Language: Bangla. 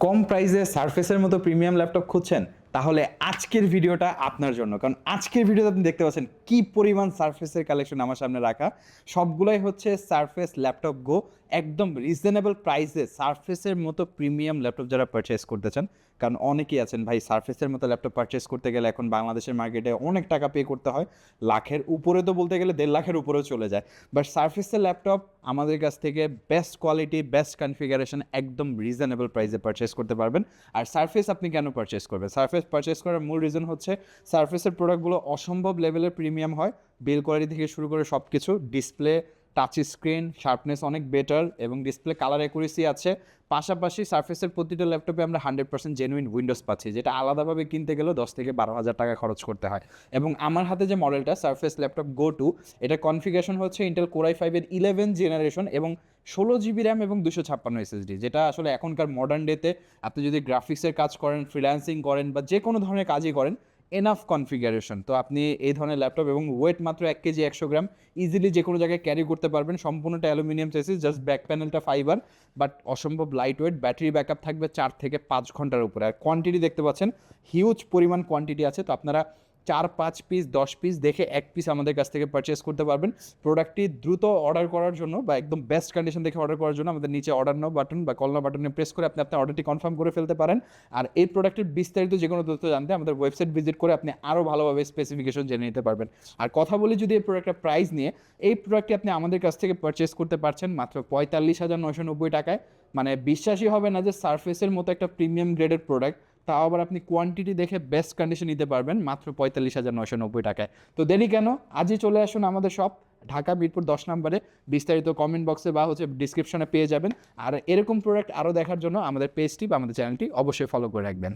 কম প্রাইসে সারফেসের মতো প্রিমিয়াম ল্যাপটপ খুঁজছেন, তাহলে আজকের ভিডিওটা আপনার জন্য। কারণ আজকের ভিডিওতে আপনি দেখতে পাচ্ছেন কি পরিমাণ সারফেসের কালেকশন আমার সামনে রাখা। সবগুলাই হচ্ছে সারফেস ল্যাপটপ গো। একদম রিজনেবল প্রাইসে সারফেসের মতো প্রিমিয়াম ল্যাপটপ যারা পারচেস করতে চান, কারণ অনেকেই আছেন ভাই সারফেসের মতো ল্যাপটপ পারচেস করতে গেলে এখন বাংলাদেশের মার্কেটে অনেক টাকা পে করতে হয়, লাখের উপরে, তো বলতে গেলে 1.5 লাখের উপরেও চলে যায়। বাট সারফেসের ল্যাপটপ আমাদের কাছ থেকে বেস্ট কোয়ালিটি, বেস্ট কনফিগারেশন, একদম রিজনেবল প্রাইসে পারচেস করতে পারবেন। আর সারফেস আপনি কেন পারচেস করবেন? সারফেস পারচেস করার মূল রিজন হচ্ছে সারফেসের প্রোডাক্টগুলো অসম্ভব লেভেলের প্রিমিয়াম হয়। বিল কোয়ালিটি থেকে শুরু করে সব কিছু, ডিসপ্লে, টাচ স্ক্রিন, শার্পনেস অনেক বেটার এবং ডিসপ্লে কালার অ্যাকুরেসি আছে। পাশাপাশি সারফেসের প্রতিটা ল্যাপটপে আমরা 100% জেনুইন উইন্ডোজ পাচ্ছি, যেটা আলাদাভাবে কিনতে গেলেও 10 থেকে 12 হাজার টাকা খরচ করতে হয়। এবং আমার হাতে যে মডেলটা সারফেস ল্যাপটপ গো টু, এটা কনফিগারেশন হচ্ছে ইন্টেল কোর i5-এর 11 জেনারেশন এবং 16 GB র্যাম এবং 256 SSD, যেটা আসলে এখনকার মডার্ন ডেতে আপনি যদি গ্রাফিক্সের কাজ করেন, ফ্রিল্যান্সিং করেন বা যে কোনো ধরনের কাজই করেন, এনাফ কনফিগারেশন। তো আপনি এই ধরনের ল্যাপটপ এবং ওয়েট মাত্র 1 কেজি 100 গ্রাম, ইজিলি যে কোনো জায়গায় ক্যারি করতে পারবেন। সম্পূর্ণটা অ্যালুমিনিয়াম চেসিস, জাস্ট ব্যাক প্যানেলটা ফাইবার, বাট অসম্ভব লাইট ওয়েট। ব্যাটারি ব্যাকআপ থাকবে 4 থেকে 5 ঘন্টার উপরে। আর কোয়ান্টিটি দেখতে পাচ্ছেন হিউজ পরিমাণ কোয়ান্টিটি আছে। তো আপনারা 4-5 পিস 10 পিস দেখে 1 পিস আমাদের কাছ থেকে পারচেস করতে পারবেন। প্রোডাক্টটি দ্রুত অর্ডার করার জন্য বা একদম বেস্ট কন্ডিশন দেখে অর্ডার করার জন্য আমাদের নিচে অর্ডার নাও বাটন বা কল নাও বাটনে প্রেস করে আপনি আপনার অর্ডারটি কনফার্ম করে ফেলতে পারেন। আর এই প্রোডাক্টের বিস্তারিত যে কোনো তথ্য জানতে আমাদের ওয়েবসাইট ভিজিট করে আপনি আরও ভালোভাবে স্পেসিফিকেশন জেনে নিতে পারবেন। আর কথা বলি যদি এই প্রোডাক্টের প্রাইস নিয়ে, এই প্রোডাক্টটি আপনি আমাদের কাছ থেকে পারচেস করতে পারছেন মাত্র 45,990 টাকায়। মানে বিশ্বাসই হবে না যে সারফেসের মতো একটা প্রিমিয়াম গ্রেডের প্রোডাক্ট, তাও আবার আপনি কোয়ান্টিটি দেখে বেস্ট কন্ডিশন নিতে পারবেন মাত্র 45,990 টাকায়। তো দেরি কেন, আজই চলে আসুন আমাদের শপ, ঢাকা মিরপুর 10 নম্বরে। বিস্তারিত কমেন্ট বক্সে বা ডিসক্রিপশনে পেয়ে যাবেন। আর এরকম প্রোডাক্ট আরও দেখার জন্য আমাদের পেজটি বা আমাদের চ্যানেলটি অবশ্যই ফলো করে রাখবেন।